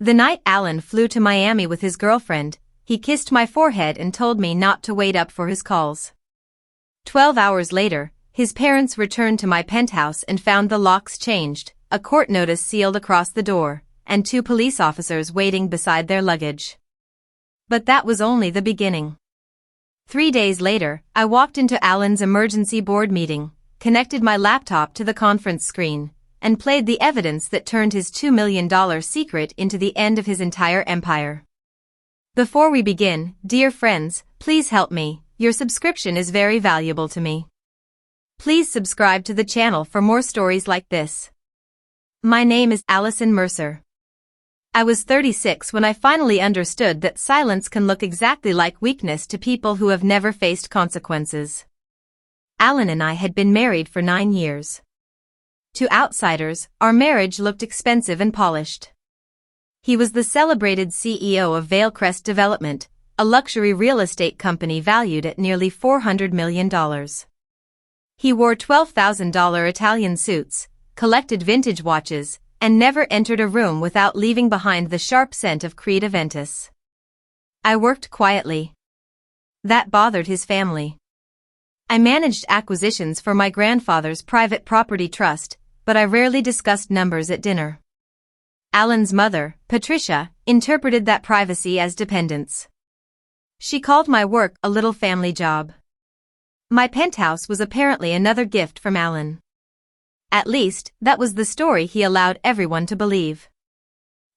The night Alan flew to Miami with his girlfriend, he kissed my forehead and told me not to wait up for his calls. 12 hours later, his parents returned to my penthouse and found the locks changed, a court notice sealed across the door, and 2 police officers waiting beside their luggage. But that was only the beginning. 3 days later, I walked into Alan's emergency board meeting, connected my laptop to the conference screen, and played the evidence that turned his $2 million secret into the end of his entire empire. Before we begin, dear friends, please help me. Your subscription is very valuable to me. Please subscribe to the channel for more stories like this. My name is Allison Mercer. I was 36 when I finally understood that silence can look exactly like weakness to people who have never faced consequences. Alan and I had been married for 9 years. To outsiders, our marriage looked expensive and polished. He was the celebrated CEO of Vailcrest Development, a luxury real estate company valued at nearly $400 million. He wore $12,000 Italian suits, collected vintage watches, and never entered a room without leaving behind the sharp scent of Creed Aventus. I worked quietly. That bothered his family. I managed acquisitions for my grandfather's private property trust, but I rarely discussed numbers at dinner. Alan's mother, Patricia, interpreted that privacy as dependence. She called my work a little family job. My penthouse was apparently another gift from Alan. At least, that was the story he allowed everyone to believe.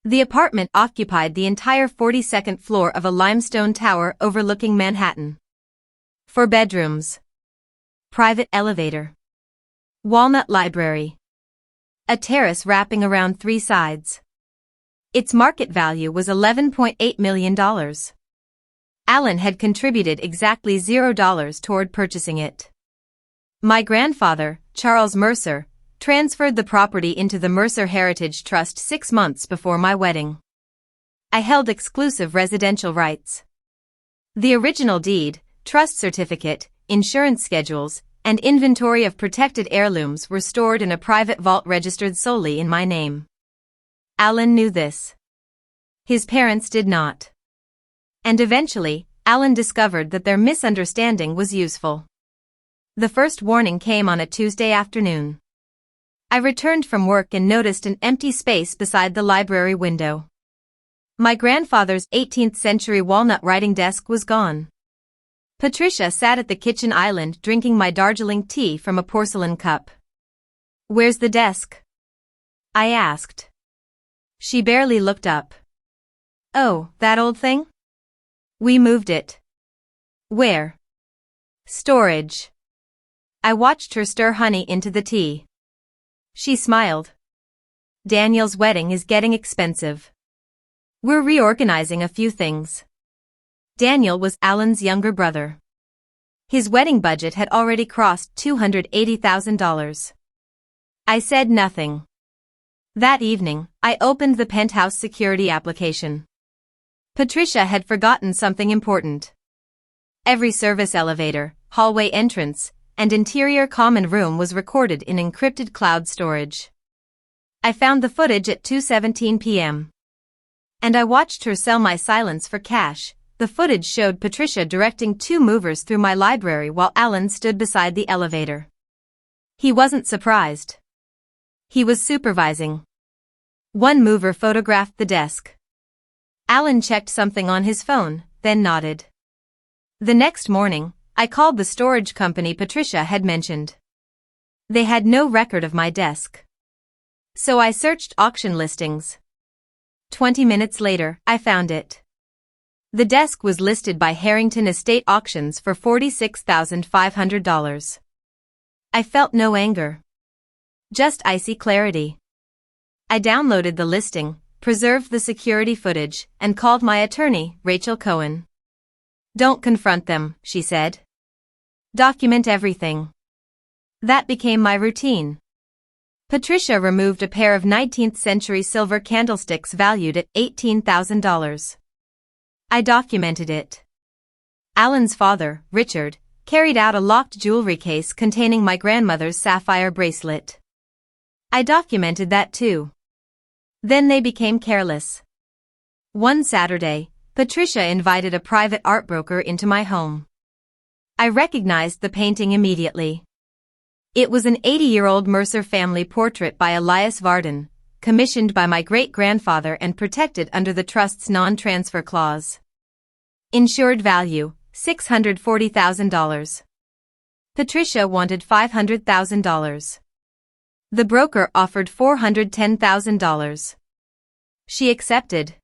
The apartment occupied the entire 42nd floor of a limestone tower overlooking Manhattan. 4 bedrooms. Private elevator. Walnut library. A terrace wrapping around 3 sides. Its market value was $11.8 million. Alan had contributed exactly $0 toward purchasing it. My grandfather, Charles Mercer, transferred the property into the Mercer Heritage Trust 6 months before my wedding. I held exclusive residential rights. The original deed, trust certificate, insurance schedules, and inventory of protected heirlooms were stored in a private vault registered solely in my name. Alan knew this. His parents did not. And eventually, Alan discovered that their misunderstanding was useful. The first warning came on a Tuesday afternoon. I returned from work and noticed an empty space beside the library window. My grandfather's 18th-century walnut writing desk was gone. Patricia sat at the kitchen island drinking my Darjeeling tea from a porcelain cup. "Where's the desk?" I asked. She barely looked up. "Oh, that old thing? We moved it." "Where?" "Storage." I watched her stir honey into the tea. She smiled. "Daniel's wedding is getting expensive. We're reorganizing a few things." Daniel was Alan's younger brother. His wedding budget had already crossed $280,000. I said nothing. That evening, I opened the penthouse security application. Patricia had forgotten something important. Every service elevator, hallway entrance, and interior common room was recorded in encrypted cloud storage. I found the footage at 2:17 p.m. And I watched her sell my silence for cash. The footage showed Patricia directing 2 movers through my library while Alan stood beside the elevator. He wasn't surprised. He was supervising. 1 mover photographed the desk. Alan checked something on his phone, then nodded. The next morning, I called the storage company Patricia had mentioned. They had no record of my desk. So I searched auction listings. 20 minutes later, I found it. The desk was listed by Harrington Estate Auctions for $46,500. I felt no anger. Just icy clarity. I downloaded the listing, preserved the security footage, and called my attorney, Rachel Cohen. "Don't confront them," she said. "Document everything." That became my routine. Patricia removed a pair of 19th-century silver candlesticks valued at $18,000. I documented it. Alan's father, Richard, carried out a locked jewelry case containing my grandmother's sapphire bracelet. I documented that too. Then they became careless. One Saturday, Patricia invited a private art broker into my home. I recognized the painting immediately. It was an 80-year-old Mercer family portrait by Elias Varden, commissioned by my great-grandfather and protected under the trust's non-transfer clause. Insured value, $640,000. Patricia wanted $500,000. The broker offered $410,000. She accepted.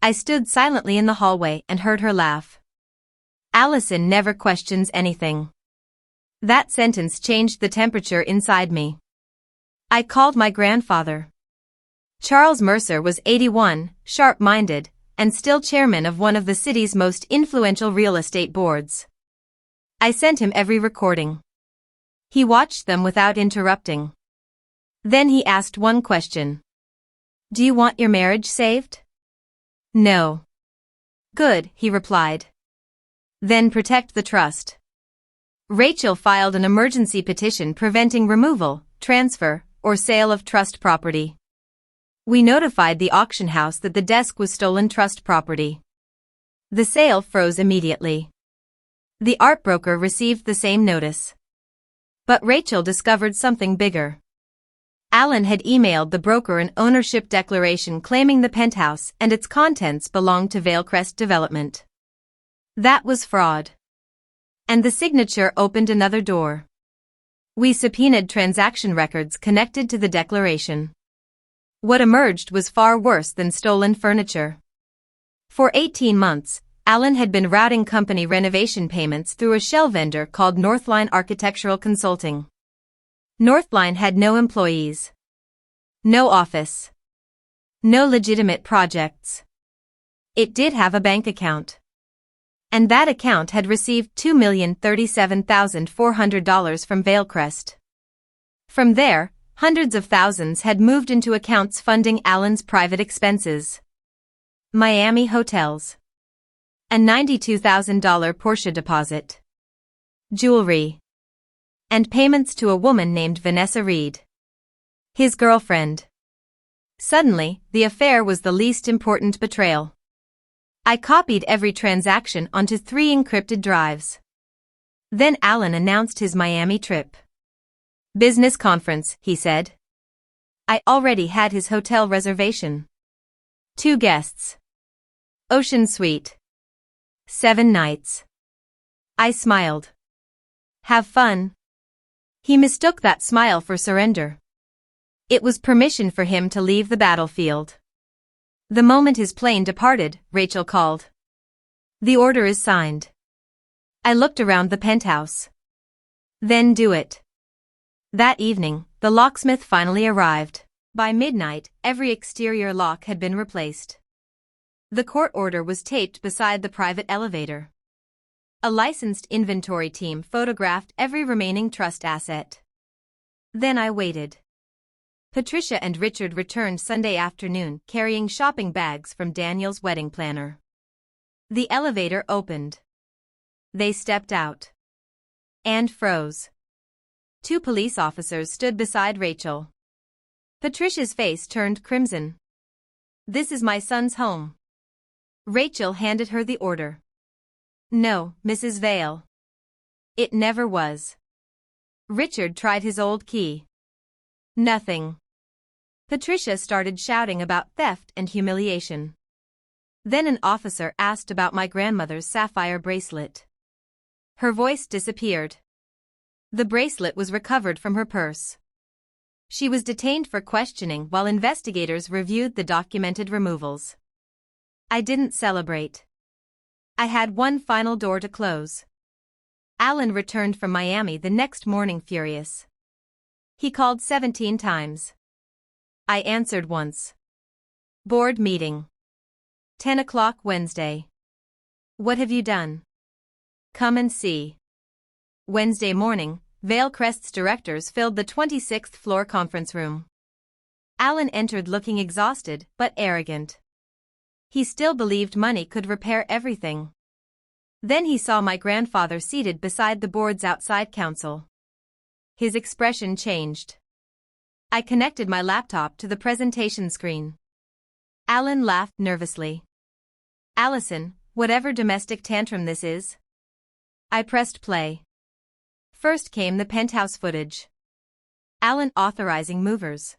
I stood silently in the hallway and heard her laugh. Allison never questions anything. That sentence changed the temperature inside me. I called my grandfather. Charles Mercer was 81, sharp-minded, and still chairman of one of the city's most influential real estate boards. I sent him every recording. He watched them without interrupting. Then he asked one question. "Do you want your marriage saved?" "No." "Good," he replied. "Then protect the trust." Rachel filed an emergency petition preventing removal, transfer, or sale of trust property. We notified the auction house that the desk was stolen trust property. The sale froze immediately. The art broker received the same notice. But Rachel discovered something bigger. Alan had emailed the broker an ownership declaration claiming the penthouse and its contents belonged to Valecrest Development. That was fraud. And the signature opened another door. We subpoenaed transaction records connected to the declaration. What emerged was far worse than stolen furniture. For 18 months, Alan had been routing company renovation payments through a shell vendor called Northline Architectural Consulting. Northline had no employees, no office, no legitimate projects. It did have a bank account. And that account had received $2,037,400 from Valecrest. From there, hundreds of thousands had moved into accounts funding Alan's private expenses. Miami hotels. A $92,000 Porsche deposit. Jewelry. And payments to a woman named Vanessa Reed. His girlfriend. Suddenly, the affair was the least important betrayal. I copied every transaction onto 3 encrypted drives. Then Alan announced his Miami trip. "Business conference," he said. I already had his hotel reservation. 2 guests. Ocean suite. 7 nights. I smiled. "Have fun." He mistook that smile for surrender. It was permission for him to leave the battlefield. The moment his plane departed, Rachel called. "The order is signed." I looked around the penthouse. "Then do it." That evening, the locksmith finally arrived. By midnight, every exterior lock had been replaced. The court order was taped beside the private elevator. A licensed inventory team photographed every remaining trust asset. Then I waited. Patricia and Richard returned Sunday afternoon carrying shopping bags from Daniel's wedding planner. The elevator opened. They stepped out. And froze. 2 police officers stood beside Rachel. Patricia's face turned crimson. "This is my son's home." Rachel handed her the order. "No, Mrs. Vale. It never was." Richard tried his old key. Nothing. Patricia started shouting about theft and humiliation. Then an officer asked about my grandmother's sapphire bracelet. Her voice disappeared. The bracelet was recovered from her purse. She was detained for questioning while investigators reviewed the documented removals. I didn't celebrate. I had one final door to close. Alan returned from Miami the next morning furious. He called 17 times. I answered once. Board meeting. 10 o'clock Wednesday. What have you done? Come and see. Wednesday morning, Valecrest's directors filled the 26th floor conference room. Alan entered looking exhausted but arrogant. He still believed money could repair everything. Then he saw my grandfather seated beside the board's outside counsel. His expression changed. I connected my laptop to the presentation screen. Alan laughed nervously. Allison, whatever domestic tantrum this is. I pressed play. First came the penthouse footage. Alan authorizing movers.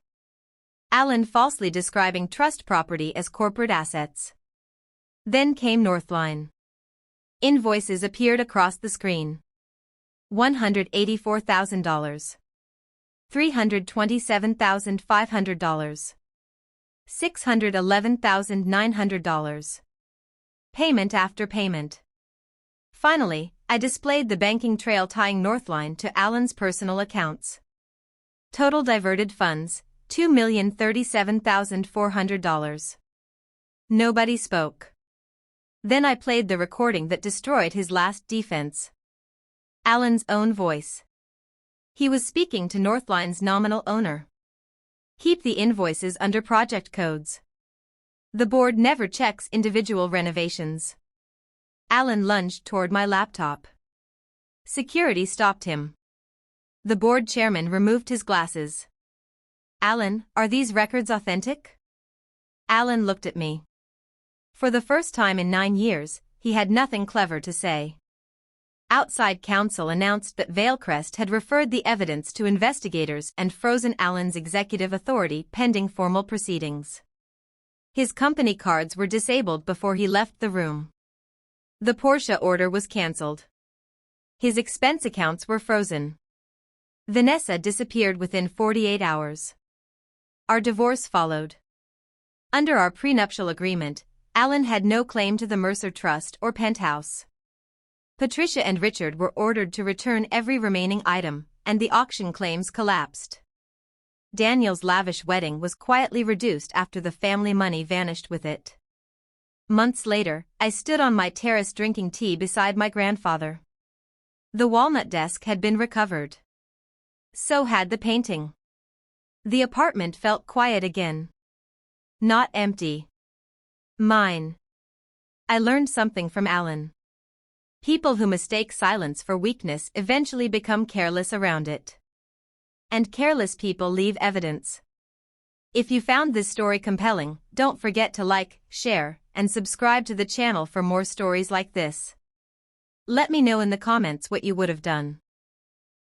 Alan falsely describing trust property as corporate assets. Then came Northline. Invoices appeared across the screen. $184,000. $327,500. $611,900. Payment after payment. Finally, I displayed the banking trail tying Northline to Alan's personal accounts. Total diverted funds, $2,037,400. Nobody spoke. Then I played the recording that destroyed his last defense. Alan's own voice. He was speaking to Northline's nominal owner. Keep the invoices under project codes. The board never checks individual renovations. Alan lunged toward my laptop. Security stopped him. The board chairman removed his glasses. Alan, are these records authentic? Alan looked at me. For the first time in 9 years, he had nothing clever to say. Outside counsel announced that Vailcrest had referred the evidence to investigators and frozen Alan's executive authority pending formal proceedings. His company cards were disabled before he left the room. The Porsche order was cancelled. His expense accounts were frozen. Vanessa disappeared within 48 hours. Our divorce followed. Under our prenuptial agreement, Alan had no claim to the Mercer Trust or penthouse. Patricia and Richard were ordered to return every remaining item, and the auction claims collapsed. Daniel's lavish wedding was quietly reduced after the family money vanished with it. Months later, I stood on my terrace drinking tea beside my grandfather. The walnut desk had been recovered. So had the painting. The apartment felt quiet again. Not empty. Mine. I learned something from Alan. People who mistake silence for weakness eventually become careless around it. And careless people leave evidence. If you found this story compelling, don't forget to like, share, and subscribe to the channel for more stories like this. Let me know in the comments what you would have done.